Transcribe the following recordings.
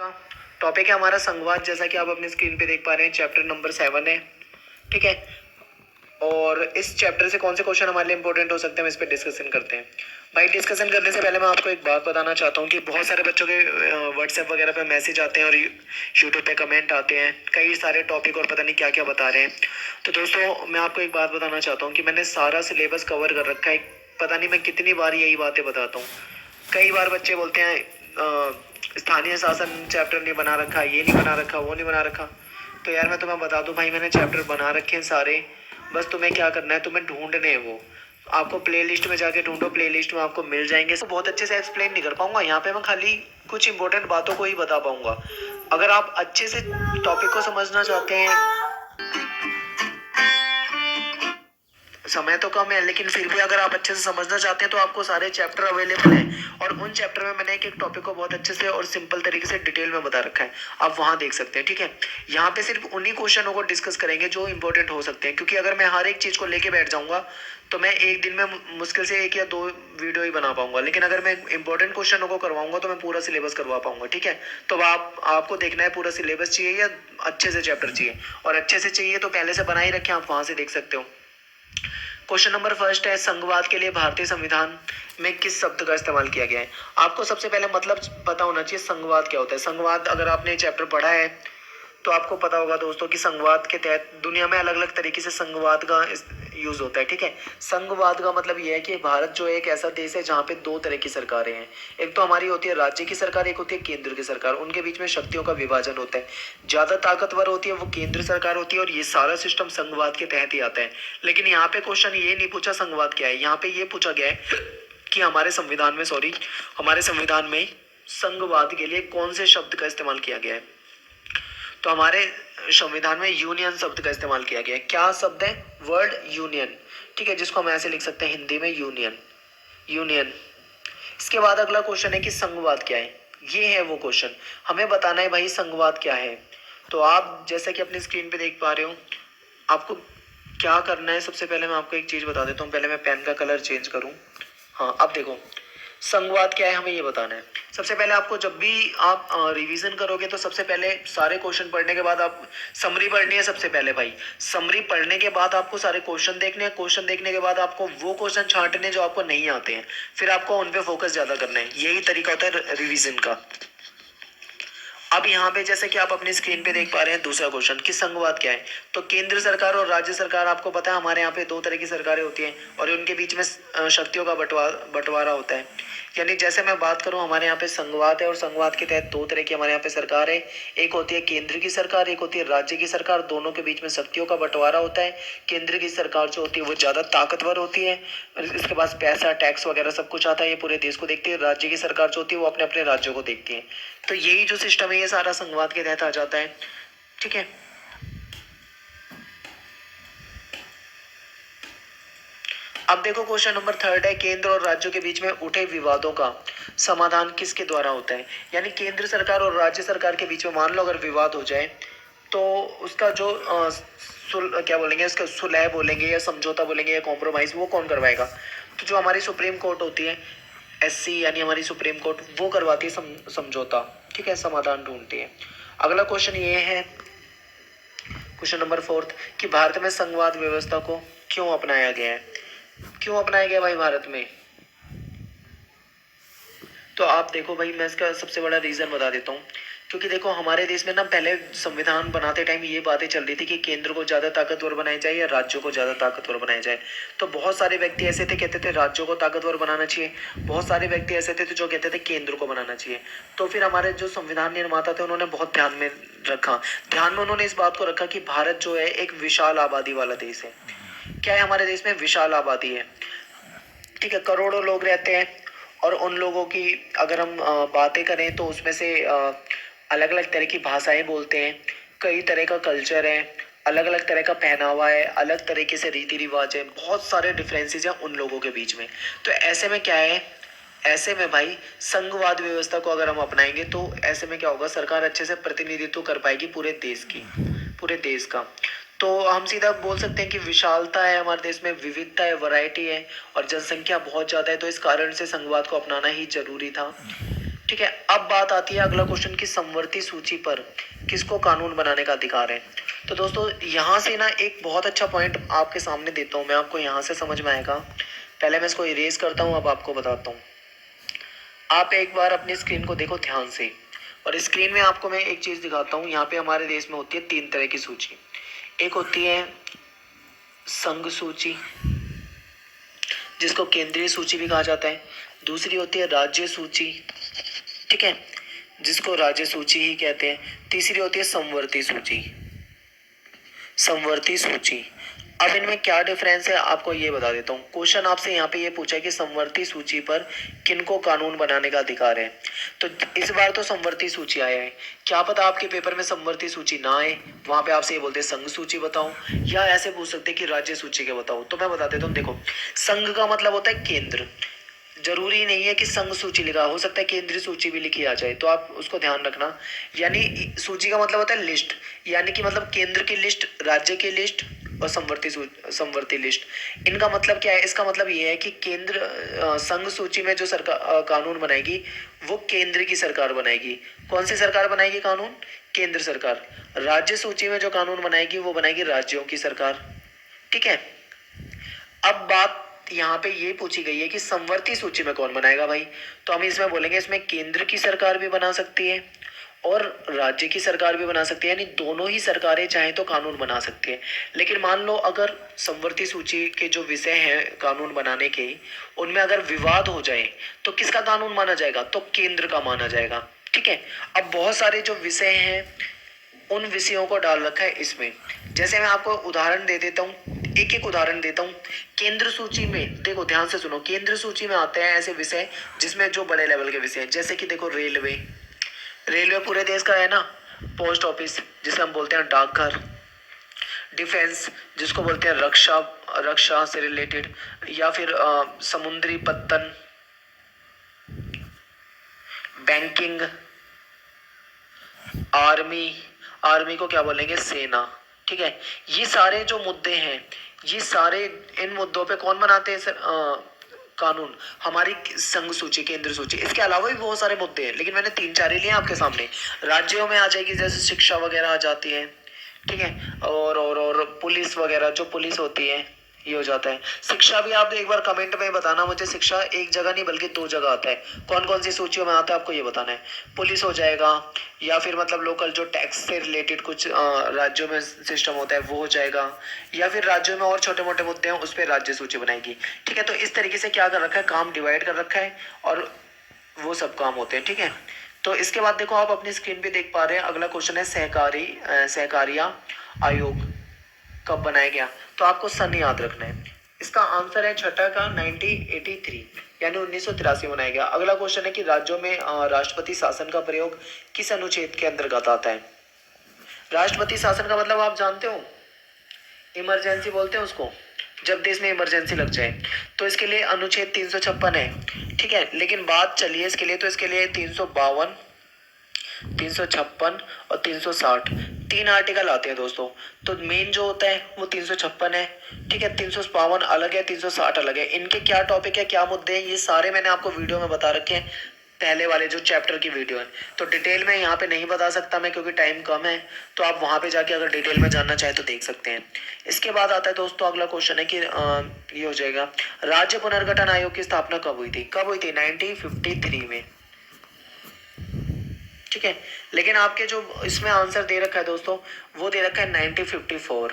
का टॉपिक है हमारा संघवाद। जैसा कि आप अपनी स्क्रीन पे देख पा रहे हैं, चैप्टर नंबर 7 है। ठीक है, और इस चैप्टर से कौन से क्वेश्चन हमारे लिए इंपॉर्टेंट हो सकते हैं, हम इस पर डिस्कशन करते हैं। भाई डिस्कशन करने से पहले मैं आपको एक बात बताना चाहता हूँ कि बहुत सारे बच्चों के व्हाट्सएप वगैरह पे मैसेज आते हैं और यूट्यूब पे कमेंट आते हैं, कई सारे टॉपिक और पता नहीं क्या क्या बता रहे हैं। तो दोस्तों मैं आपको एक बात बताना चाहता हूँ कि मैंने सारा सिलेबस कवर कर रखा है। पता नहीं मैं कितनी बार यही बातें बताता हूँ। कई बार बच्चे बोलते हैं स्थानीय शासन चैप्टर नहीं बना रखा, ये नहीं बना रखा, वो नहीं बना रखा। तो यार मैं तुम्हें बता दूं भाई, मैंने चैप्टर बना रखे हैं सारे। बस तुम्हें क्या करना है, तुम्हें ढूंढने हैं वो। आपको प्लेलिस्ट में जाके ढूंढो, प्लेलिस्ट में आपको मिल जाएंगे। तो बहुत अच्छे से एक्सप्लेन नहीं कर पाऊंगा यहाँ पे, मैं खाली कुछ इंपॉर्टेंट बातों को ही बता पाऊंगा। अगर आप अच्छे से टॉपिक को समझना चाहते हैं, समय तो कम है लेकिन फिर भी अगर आप अच्छे से समझना चाहते हैं तो आपको सारे चैप्टर अवेलेबल हैं। और उन चैप्टर में मैंने एक एक टॉपिक को बहुत अच्छे से और सिंपल तरीके से डिटेल में बता रखा है, आप वहां देख सकते हैं। ठीक है, यहाँ पे सिर्फ उन्हीं क्वेश्चनों को डिस्कस करेंगे जो इंपॉर्टेंट हो सकते हैं, क्योंकि अगर मैं हर एक चीज को लेके बैठ जाऊंगा तो मैं एक दिन में मुश्किल से 1 या 2 वीडियो ही बना पाऊंगा। लेकिन अगर मैं इंपॉर्टेंट क्वेश्चनों को करवाऊंगा तो मैं पूरा सिलेबस करवा पाऊंगा। ठीक है, तो आपको देखना है पूरा सिलेबस चाहिए या अच्छे से चैप्टर चाहिए। और अच्छे से चाहिए तो पहले से बना ही रखे, आप वहां से देख सकते हो। क्वेश्चन नंबर फर्स्ट है, संघवाद के लिए भारतीय संविधान में किस शब्द का इस्तेमाल किया गया है। आपको सबसे पहले मतलब पता होना चाहिए संघवाद क्या होता है। संघवाद अगर आपने चैप्टर पढ़ा है तो आपको पता होगा दोस्तों कि संघवाद के तहत दुनिया में अलग अलग तरीके से संघवाद का यूज होता है। ठीक है, संघवाद का मतलब यह है कि भारत जो एक ऐसा देश है जहाँ पे 2 तरह की सरकारें हैं। एक तो हमारी होती है राज्य की सरकार, एक होती है केंद्र की सरकार। उनके बीच में शक्तियों का विभाजन होता है। ज्यादा ताकतवर होती है वो केंद्र सरकार होती है, और ये सारा सिस्टम संघवाद के तहत ही आता है। लेकिन यहाँ पे क्वेश्चन ये नहीं पूछा संघवाद क्या है, यहाँ पे ये पूछा गया है कि हमारे संविधान में संघवाद के लिए कौन से शब्द का इस्तेमाल किया गया है। तो हमारे संविधान में यूनियन शब्द का इस्तेमाल किया गया है। क्या शब्द है? Word union. ठीक है, जिसको हम ऐसे लिख सकते हैं हिंदी में यूनियन, यूनियन। इसके बाद अगला क्वेश्चन है कि संघवाद क्या है। ये है वो क्वेश्चन, हमें बताना है भाई संघवाद क्या है। तो आप जैसा कि अपनी स्क्रीन पे देख पा रहे हो, आपको क्या करना है, सबसे पहले मैं आपको एक चीज बता देता हूँ। पहले मैं पेन का कलर चेंज करूँ। हाँ, अब देखो संघवाद क्या है, हमें ये बताना है। सबसे पहले आपको जब भी आप रिवीजन करोगे तो सबसे पहले सारे क्वेश्चन पढ़ने के बाद आप समरी पढ़नी है। सबसे पहले भाई समरी पढ़ने के बाद आपको सारे क्वेश्चन देखने हैं। क्वेश्चन देखने के बाद आपको वो क्वेश्चन छांटने जो आपको नहीं आते हैं, फिर आपको उन पे फोकस ज्यादा करना है। यही तरीका होता है रिवीजन का। अब यहाँ पे जैसे कि आप अपनी स्क्रीन पे देख पा रहे हैं दूसरा क्वेश्चन कि संघवाद क्या है। तो केंद्र सरकार और राज्य सरकार, आपको पता है हमारे यहाँ पे 2 तरह की सरकारें होती हैं और उनके बीच में शक्तियों का बंटवारा होता है। यानी जैसे मैं बात करूं, हमारे यहाँ पे संघवाद है और संघवाद के तहत 2 तरह की हमारे यहाँ पे सरकार है। एक होती है केंद्र की सरकार, एक होती है राज्य की सरकार। दोनों के बीच में शक्तियों का बंटवारा होता है। केंद्र की सरकार जो होती है वो ज्यादा ताकतवर होती है, इसके पास पैसा, टैक्स वगैरह सब कुछ आता है, ये पूरे देश को देखती है। राज्य की सरकार जो होती है वो अपने अपने राज्यों को देखती है। तो यही जो सिस्टम है ये सारा संघवाद के तहत आ जाता है। ठीक है, अब देखो क्वेश्चन नंबर 3 है, केंद्र और राज्यों के बीच में उठे विवादों का समाधान किसके द्वारा होता है। यानी केंद्र सरकार और राज्य सरकार के बीच में मान लो अगर विवाद हो जाए तो उसका जो क्या बोलेंगे, उसका सुलह बोलेंगे या समझौता बोलेंगे या कॉम्प्रोमाइज, वो कौन करवाएगा। तो जो हमारी सुप्रीम कोर्ट होती है, एससी यानी हमारी सुप्रीम कोर्ट, वो करवाती है समझौता। ठीक है, समाधान ढूंढती है। अगला क्वेश्चन ये है, क्वेश्चन नंबर 4 कि भारत में संघवाद व्यवस्था को क्यों अपनाया गया है। क्यों अपनाया गया भाई भारत में। तो आप देखो भाई, मैं इसका सबसे बड़ा रीजन बता देता हूँ। क्योंकि देखो हमारे देश में ना पहले संविधान बनाते टाइम ये बातें चल रही थी कि केंद्र को ज्यादा ताकतवर बनाया जाए या राज्यों को ज्यादा ताकतवर बनाया जाए। तो बहुत सारे व्यक्ति ऐसे थे कहते थे राज्यों को ताकतवर बनाना चाहिए, बहुत सारे व्यक्ति ऐसे थे जो कहते थे केंद्र को बनाना चाहिए। तो फिर हमारे जो संविधान निर्माता थे उन्होंने बहुत ध्यान में उन्होंने इस बात को रखा कि भारत जो है एक विशाल आबादी वाला देश है। क्या है, हमारे देश में विशाल आबादी है। ठीक है, करोड़ों लोग रहते हैं और उन लोगों की अगर हम बातें करें तो उसमें से अलग अलग तरह की भाषाएं बोलते हैं, कई तरह का कल्चर है, अलग अलग तरह का पहनावा है, अलग तरीके से रीति रिवाज है, बहुत सारे डिफरेंसेस हैं उन लोगों के बीच में। तो ऐसे में क्या है, ऐसे में भाई संघवाद व्यवस्था को अगर हम अपनाएंगे तो ऐसे में क्या होगा, सरकार अच्छे से प्रतिनिधित्व कर पाएगी पूरे देश का। तो हम सीधा बोल सकते हैं कि विशालता है हमारे देश में, विविधता है, वैरायटी है और जनसंख्या बहुत ज्यादा है। तो इस कारण से संघवाद को अपनाना ही जरूरी था। ठीक है, अब बात आती है अगला क्वेश्चन की समवर्ती सूची पर किसको कानून बनाने का अधिकार है। तो दोस्तों यहाँ से ना एक बहुत अच्छा पॉइंट आपके सामने देता हूँ मैं, आपको यहाँ से समझ में आएगा। पहले मैं इसको इरेज करता हूँ, अब आपको बताता हूँ। आप एक बार अपनी स्क्रीन को देखो ध्यान से, और स्क्रीन में आपको मैं एक चीज दिखाता हूँ। यहाँ पे हमारे देश में होती है 3 तरह की सूची। एक होती है संघ सूची, जिसको केंद्रीय सूची भी कहा जाता है। दूसरी होती है राज्य सूची, ठीक है, जिसको राज्य सूची ही कहते हैं। तीसरी होती है समवर्ती सूची, समवर्ती सूची। अब इनमें क्या डिफरेंस है आपको ये बता देता हूँ। क्वेश्चन आपसे यहाँ पे ये पूछा कि समवर्ती सूची पर किनको कानून बनाने का अधिकार है। तो इस बार तो समवर्ती सूची आया है, क्या पता आपके पेपर में समवर्ती सूची ना आए, वहां पे आपसे ये बोलते हैं संघ सूची बताओ, या ऐसे पूछ सकते हैं कि राज्य सूची के बताओ। तो मैं बता देता हूँ। देखो, संघ का मतलब होता है केंद्र, जरूरी नहीं है कि संघ सूची लिखा, हो सकता है केंद्रीय सूची भी लिखी आ जाए, तो आप उसको ध्यान रखना। यानी सूची का मतलब होता है लिस्ट, यानी कि मतलब केंद्र की लिस्ट, राज्य की लिस्ट और समवर्ती लिस्ट। इनका मतलब क्या है? इसका मतलब ये है कि केंद्र संघ सूची में जो सरकार कानून बनाएगी वो केंद्र की सरकार बनाएगी। कौन सी सरकार बनाएगी कानून? केंद्र सरकार। राज्य सूची में जो कानून बनाएगी वो बनाएगी राज्यों की सरकार, ठीक है। अब बात यहाँ पे ये पूछी गई है कि समवर्ती सूची में कौन बनाएगा भाई। तो हम इसमें बोलेंगे इसमें केंद्र की सरकार भी बना सकती है और राज्य की सरकार भी बना सकती है, यानी दोनों ही सरकारें चाहे तो कानून बना सकती है। लेकिन मान लो अगर समवर्ती सूची के जो विषय हैं कानून बनाने के, उनमें अगर विवाद हो जाए तो किसका कानून माना जाएगा? तो केंद्र का माना जाएगा, ठीक है। अब बहुत सारे जो विषय हैं उन विषयों को डाल रखा है इसमें। जैसे मैं आपको उदाहरण दे देता हूँ, एक एक उदाहरण देता हूँ। केंद्र सूची में देखो, ध्यान से सुनो, केंद्र सूची में आते हैं ऐसे विषय जिसमें जो बड़े लेवल के विषय हैं, जैसे कि देखो रेलवे, रेलवे पूरे देश का है ना। पोस्ट ऑफिस जिसे हम बोलते हैं डाकघर। डिफेंस जिसको बोलते हैं रक्षा, रक्षा से रिलेटेड, या फिर समुद्री पत्तन। बैंकिंग, आर्मी, आर्मी को क्या बोलेंगे? सेना, ठीक है। ये सारे जो मुद्दे हैं, ये सारे इन मुद्दों पे कौन बनाते हैं सर? कानून हमारी संघ सूची, केंद्र सूची। इसके अलावा भी बहुत सारे मुद्दे हैं, लेकिन मैंने 3-4 ही लिए आपके सामने। राज्यों में आ जाएगी, जैसे शिक्षा वगैरह आ जाती है, ठीक है। और पुलिस वगैरह, जो पुलिस होती है, ये हो जाता है। शिक्षा भी आप एक बार कमेंट में बताना मुझे, शिक्षा एक जगह नहीं बल्कि 2 जगह आता है। कौन कौन सी सूचियों में आता है आपको ये बताना है। पुलिस हो जाएगा, या फिर मतलब लोकल जो टैक्स से रिलेटेड कुछ राज्यों में सिस्टम होता है वो हो जाएगा, या फिर राज्यों में और छोटे मोटे मुद्दे हैं उस पर राज्य सूची बनाएगी, ठीक है। तो इस तरीके से क्या कर रखा है, काम डिवाइड कर रखा है और वो सब काम होते हैं, ठीक है। तो इसके बाद देखो, आप अपनी स्क्रीन पे देख पा रहे हैं अगला क्वेश्चन है सहकारिता आयोग कब बनाया गया। तो आपको सन याद रखना है। इसका आंसर है छठा का 1983, यानी 1983 बनाया गया। अगला क्वेश्चन है कि राज्यों में राष्ट्रपति शासन का प्रयोग किस अनुच्छेद के अंतर्गत आता है। राष्ट्रपति शासन का मतलब आप जानते हो, इमरजेंसी बोलते हैं उसको, जब देश में इमरजेंसी लग जाए। तो इसके लिए अनुच्छेद 356 है, ठीक है। लेकिन बात चलिए इसके लिए, तो इसके लिए 352, 356 और 360 3 आर्टिकल आते हैं दोस्तों। तो मेन जो होता है वो 356 है, ठीक है। 352 अलग है, 360 अलग है। इनके क्या टॉपिक है, क्या मुद्दे हैं, ये सारे मैंने आपको वीडियो में बता रखे हैं, पहले वाले जो चैप्टर की वीडियो है। तो डिटेल में यहाँ पे नहीं बता सकता मैं, क्योंकि टाइम कम है। तो आप वहाँ पे जाके अगर डिटेल में जानना चाहे तो देख सकते हैं। इसके बाद आता है दोस्तों अगला क्वेश्चन है कि ये हो जाएगा, राज्य पुनर्गठन आयोग की स्थापना कब हुई थी? कब हुई थी? 1953 में, ठीक है। लेकिन आपके जो इसमें आंसर दे रखा है दोस्तों, वो दे रखा है 1954,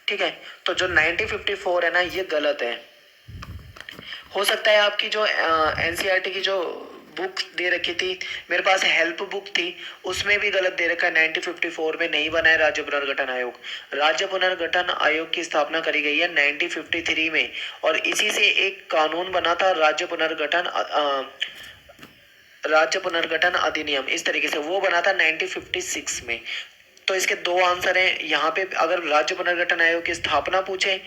ठीक है। तो जो 1954 है ना, ये गलत है। हो सकता है आपकी जो एनसीईआरटी की जो बुक दे रखी थी, मेरे पास हेल्प बुक थी, उसमें भी गलत दे रखा है। 1954 में नहीं बना है राज्य पुनर्गठन आयोग। राज्य पुनर्गठन आयोग की स्थापना करी गई है 1953 में, और इसी से एक कानून बना था राज्य पुनर्गठन अधिनियम, इस तरीके से वो बना था 1956 में। तो इसके 2 आंसर हैं यहाँ पे। अगर राज्य पुनर्गठन आयोग की स्थापना पूछे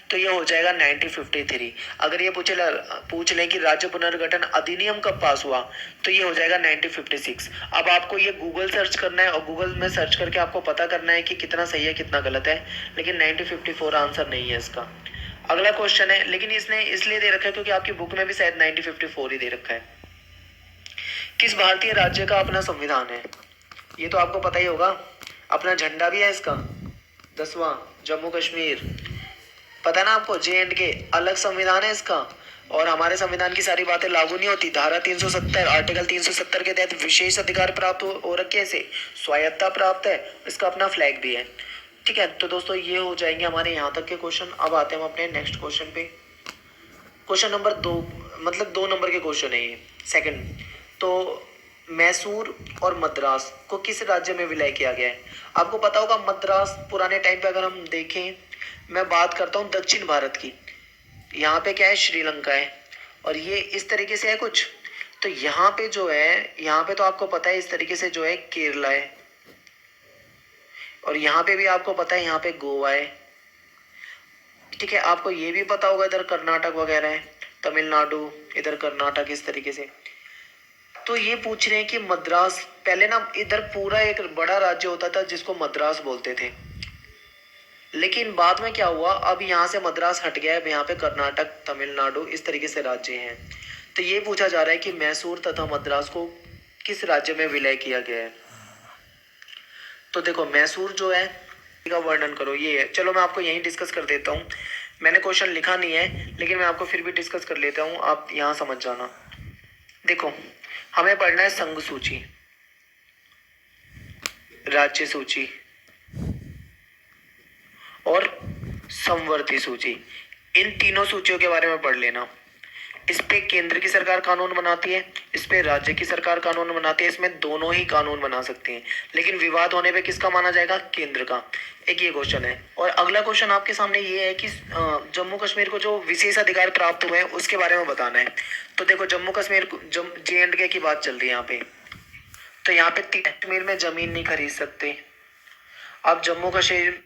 तो ये हो जाएगा 1953। अगर ये पूछ लें कि राज्य पुनर्गठन अधिनियम कब पास हुआ, तो ये हो जाएगा 1956। अब आपको ये गूगल सर्च करना है, और गूगल में सर्च करके आपको पता करना है कि कितना सही है कितना गलत है, लेकिन 1954 आंसर नहीं है इसका। अगला क्वेश्चन है, लेकिन इसने इसलिए दे रखा है क्योंकि आपकी बुक में भी शायद 1954 ही दे रखा है। किस भारतीय राज्य का अपना संविधान है? ये तो आपको पता ही होगा। अपना झंडा भी है इसका 10वां। जम्मू कश्मीर, पता है ना आपको, J&K अलग संविधान है इसका। और हमारे संविधान की सारी बातें लागू नहीं होती। धारा 370 आर्टिकल 370 के तहत विशेष अधिकार प्राप्त हो रखे हैं, इसे स्वायत्ता प्राप्त है, इसका अपना फ्लैग भी है। ठीक है, तो दोस्तों ये हो जाएंगे हमारे यहाँ तक के क्वेश्चन। अब आते हैं हम अपने नेक्स्ट क्वेश्चन पे। क्वेश्चन नंबर 2, मतलब 2 नंबर के क्वेश्चन है ये, सेकंड। तो मैसूर और मद्रास को किस राज्य में विलय किया गया है? आपको पता होगा मद्रास पुराने टाइम पे अगर हम देखें, मैं बात करता हूँ दक्षिण भारत की, यहाँ पे क्या है, श्रीलंका है, और ये इस तरीके से है कुछ। तो यहाँ पे जो है, यहाँ पे तो आपको पता है इस तरीके से जो है केरला है, और यहाँ पे भी आपको पता है यहाँ पे गोवा है। ठीक है, आपको ये भी पता होगा इधर कर्नाटक वगैरह है, तमिलनाडु, इधर कर्नाटक, इस तरीके से। तो ये पूछ रहे हैं कि मद्रास, पहले ना इधर पूरा एक बड़ा राज्य होता था जिसको मद्रास बोलते थे, लेकिन बाद में क्या हुआ, अब यहाँ से मद्रास हट गया है, अब यहाँ पे कर्नाटक, तमिलनाडु, इस तरीके से राज्य हैं। तो ये पूछा जा रहा है कि मैसूर तथा मद्रास को किस राज्य में विलय किया गया है? तो देखो मैसूर जो है का वर्णन करो, ये है। चलो मैं आपको यहीं डिस्कस कर देता हूँ, मैंने क्वेश्चन लिखा नहीं है लेकिन मैं आपको फिर भी डिस्कस कर लेता हूँ, आप यहाँ समझ जाना। देखो हमें पढ़ना है संघ सूची, राज्य सूची और संवर्ती सूची। इन तीनों सूचियों के बारे में पढ़ लेना। इस पे केंद्र की सरकार कानून बनाती है, इस पे राज्य की सरकार कानून बनाती है, इसमें दोनों ही कानून बना सकते हैं, लेकिन विवाद होने पे किसका माना जाएगा? केंद्र का। एक ये क्वेश्चन है। और अगला क्वेश्चन आपके सामने ये है कि जम्मू कश्मीर को जो विशेष अधिकार प्राप्त हुए हैं उसके बारे में बताना है। तो देखो जम्मू कश्मीर J&K की बात चल रही है यहाँ पे। तो यहाँ पे कश्मीर में जमीन नहीं खरीद सकते आप। जम्मू कश्मीर